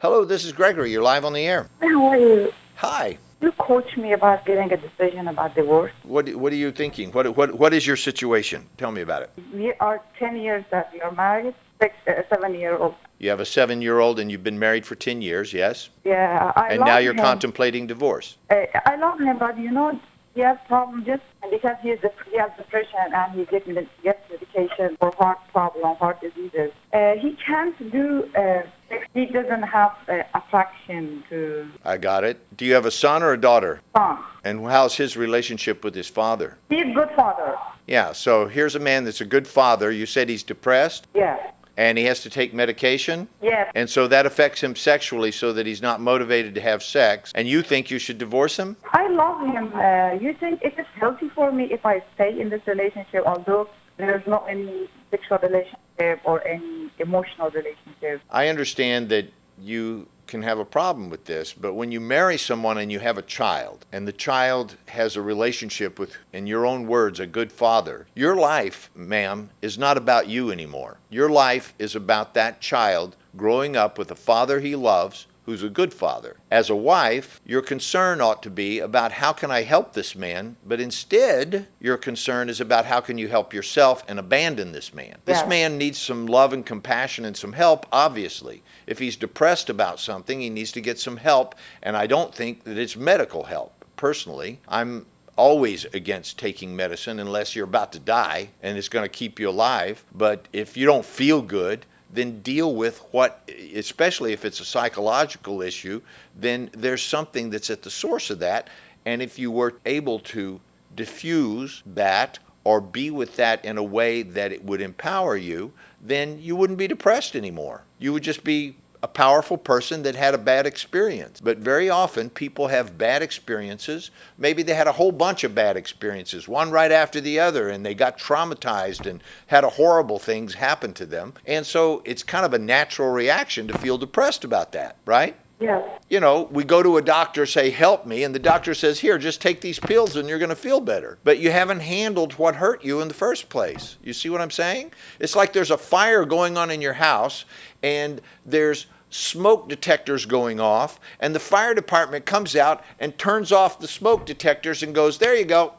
Hello, this is Gregory. You're live on the air. How are you? Hi. You coach me about getting a decision about divorce. What are you thinking? What is your situation? Tell me about it. We are 10 years that we are married, 7-year-old. You have a 7-year-old and you've been married for 10 years, yes? Yeah, I And love now you're him. contemplating divorce. I love him, but he has problems just because he has depression and he gets medication for heart diseases. He can't do sex. He doesn't have attraction to I got it. Do you have a son or a daughter? son. And how's his relationship with his father? He's a good father. Yeah, so here's a man that's a good father. You said he's depressed Yeah. and he has to take medication. Yes. And so that affects him sexually so that he's not motivated to have sex. And you think you should divorce him? I love him. You think it is healthy for me if I stay in this relationship, although there's not any sexual relationship or any emotional relationship? I understand that you can have a problem with this, but when you marry someone and you have a child, and the child has a relationship with, in your own words, a good father, your life, ma'am, is not about you anymore. Your life is about that child growing up with a father he loves, who's a good father. As a wife, your concern ought to be about how can I help this man, but instead your concern is about how can you help yourself and abandon this man. This Yeah. man needs some love and compassion and some help, obviously. If he's depressed about something, he needs to get some help, and I don't think that it's medical help. Personally, I'm always against taking medicine unless you're about to die and it's going to keep you alive. But if you don't feel good, then deal with what, especially if it's a psychological issue, then there's something that's at the source of that. And if you were able to diffuse that or be with that in a way that it would empower you, then you wouldn't be depressed anymore. You would just be a powerful person that had a bad experience. But very often people have bad experiences. Maybe they had a whole bunch of bad experiences, one right after the other, and they got traumatized and had horrible things happen to them. And so it's kind of a natural reaction to feel depressed about that, right? Yes. You know, we go to a doctor, say, help me, and the doctor says, here, just take these pills and you're going to feel better. But you haven't handled what hurt you in the first place. You see what I'm saying? It's like there's a fire going on in your house and there's smoke detectors going off, and the fire department comes out and turns off the smoke detectors and goes, there you go,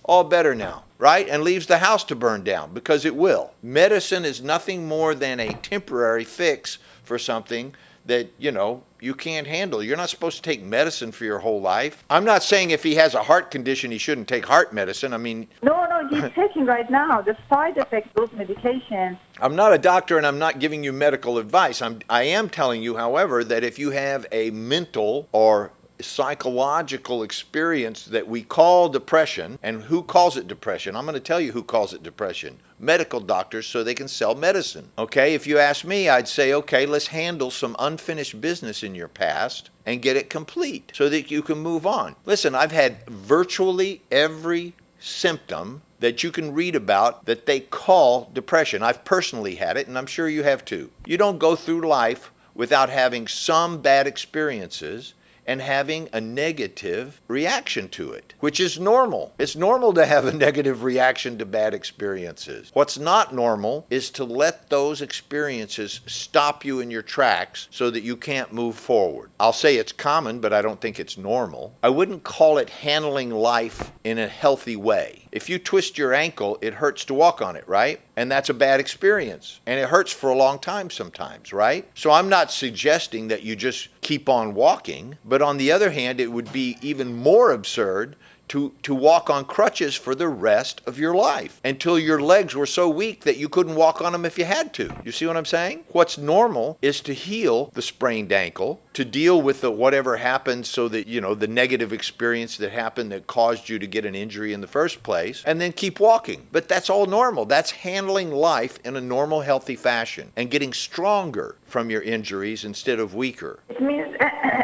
all better now, right? And leaves the house to burn down, because it will. Medicine is nothing more than a temporary fix for something that, you can't handle. You're not supposed to take medicine for your whole life. I'm not saying if he has a heart condition, he shouldn't take heart medicine. I mean, No, he's taking right now the side effects of those medications. I'm not a doctor and I'm not giving you medical advice. I am telling you, however, that if you have a mental or psychological experience that we call depression, and who calls it depression? I'm going to tell you who calls it depression. Medical doctors, so they can sell medicine. Okay, if you ask me, I'd say, okay, let's handle some unfinished business in your past and get it complete so that you can move on. Listen, I've had virtually every symptom that you can read about that they call depression. I've personally had it, and I'm sure you have too. You don't go through life without having some bad experiences and having a negative reaction to it, which is normal. It's normal to have a negative reaction to bad experiences. What's not normal is to let those experiences stop you in your tracks so that you can't move forward. I'll say it's common, but I don't think it's normal. I wouldn't call it handling life in a healthy way. If you twist your ankle, it hurts to walk on it, right? And that's a bad experience. And it hurts for a long time sometimes, right? So I'm not suggesting that you just keep on walking, but on the other hand, it would be even more absurd to walk on crutches for the rest of your life until your legs were so weak that you couldn't walk on them if you had to. You see what I'm saying? What's normal is to heal the sprained ankle, to deal with the whatever happened so that, the negative experience that happened that caused you to get an injury in the first place, and then keep walking. But that's all normal. That's handling life in a normal, healthy fashion and getting stronger from your injuries instead of weaker. It means,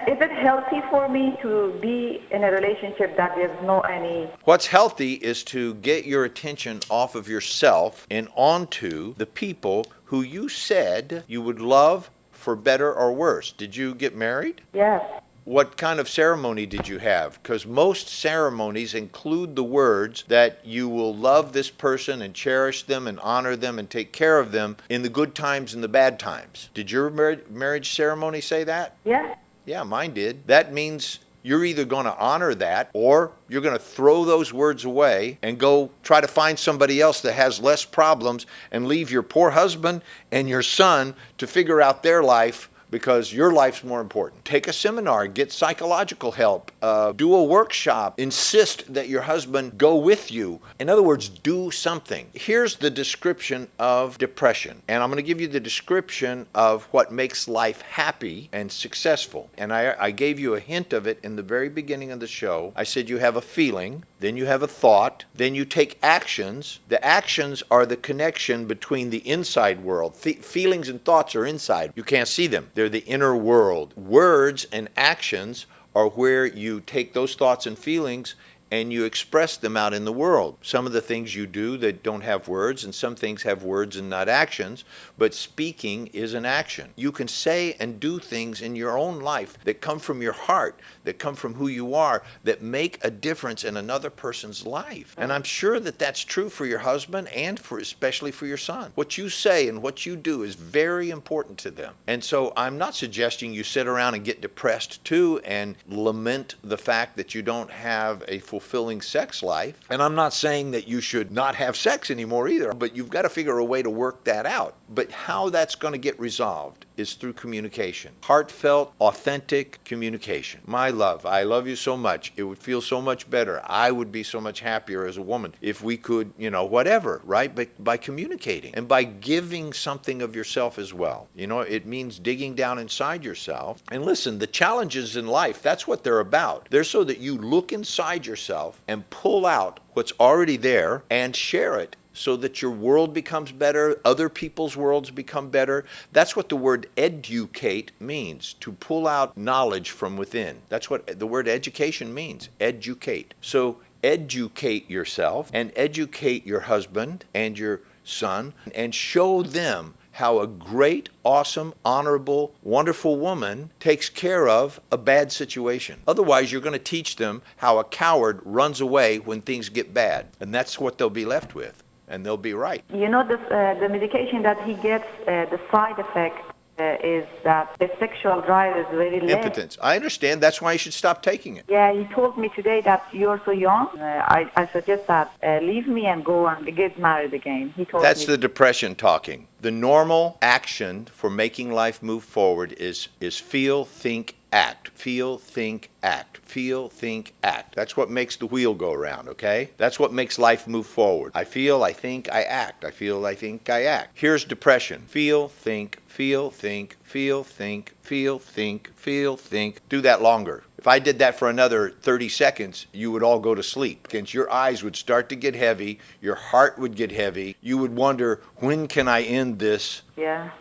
is it healthy for me to be in a relationship that there's no any... What's healthy is to get your attention off of yourself and onto the people who you said you would love for better or worse. Did you get married? Yes. What kind of ceremony did you have? Because most ceremonies include the words that you will love this person and cherish them and honor them and take care of them in the good times and the bad times. Did your marriage ceremony say that? Yeah. Yeah, mine did. That means you're either going to honor that or you're going to throw those words away and go try to find somebody else that has less problems and leave your poor husband and your son to figure out their life, because your life's more important. Take a seminar, get psychological help, do a workshop, insist that your husband go with you. In other words, do something. Here's the description of depression, and I'm going to give you the description of what makes life happy and successful. And I gave you a hint of it in the very beginning of the show. I said you have a feeling, then you have a thought, then you take actions. The actions are the connection between the inside world. Feelings and thoughts are inside. You can't see them. They're the inner world. Words and actions are where you take those thoughts and feelings and you express them out in the world. Some of the things you do that don't have words, and some things have words and not actions, but speaking is an action. You can say and do things in your own life that come from your heart, that come from who you are, that make a difference in another person's life. And I'm sure that that's true for your husband and especially for your son. What you say and what you do is very important to them. And so I'm not suggesting you sit around and get depressed too and lament the fact that you don't have a fulfilling sex life. And I'm not saying that you should not have sex anymore either, but you've got to figure a way to work that out. But how that's going to get resolved is through communication. Heartfelt, authentic communication. My love, I love you so much. It would feel so much better. I would be so much happier as a woman if we could, whatever, right? But by communicating and by giving something of yourself as well. It means digging down inside yourself. And listen, the challenges in life, that's what they're about. They're so that you look inside yourself and pull out what's already there and share it, so that your world becomes better, other people's worlds become better. That's what the word educate means, to pull out knowledge from within. That's what the word education means, educate. So educate yourself and educate your husband and your son and show them how a great, awesome, honorable, wonderful woman takes care of a bad situation. Otherwise, you're going to teach them how a coward runs away when things get bad. And that's what they'll be left with. And they'll be right. The medication that he gets, the side effect is that the sexual drive is very low. Impotence. I understand. That's why you should stop taking it. Yeah, he told me today that you're so young. I suggest that leave me and go and get married again. He told That's me. the depression talking. The normal action for making life move forward is feel, think, act. Feel, think, act. Feel, think, act. That's what makes the wheel go around, okay? That's what makes life move forward. I feel, I think, I act. I feel, I think, I act. Here's depression. Feel, think, feel, think, feel, think, feel, think, feel, think. Do that longer. If I did that for another 30 seconds, you would all go to sleep. And your eyes would start to get heavy. Your heart would get heavy. You would wonder, when can I end this? Yeah.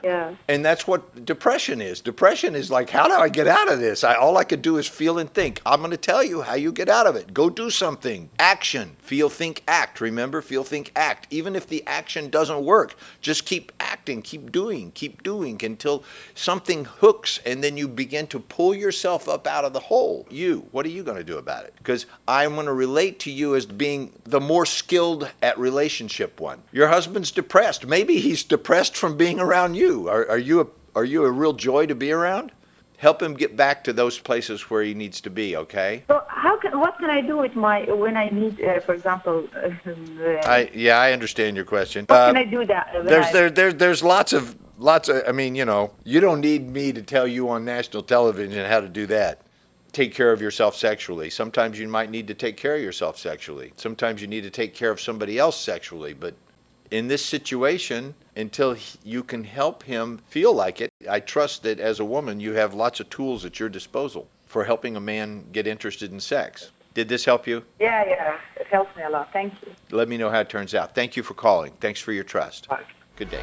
Yeah. And that's what depression is. Depression is like, how do I get out of this? All I could do is feel and think. I'm going to tell you how you get out of it. Go do something. Action. Feel, think, act. Remember, feel, think, act. Even if the action doesn't work, just keep acting, keep doing until something hooks, and then you begin to pull yourself up out of the hole. What are you going to do about it? Because I'm going to relate to you as being the more skilled at relationship one. Your husband's depressed. Maybe he's depressed from being around you. Are you a real joy to be around? Help him get back to those places where he needs to be, okay? So what can I do with when I need, for example, I understand your question. what can I do that? There's lots of, you don't need me to tell you on national television how to do that. Take care of yourself sexually. Sometimes you might need to take care of yourself sexually. Sometimes you need to take care of somebody else sexually. But in this situation, until you can help him feel like it, I trust that as a woman, you have lots of tools at your disposal for helping a man get interested in sex. Did this help you? Yeah, it helps me a lot. Thank you. Let me know how it turns out. Thank you for calling. Thanks for your trust. Bye. Good day.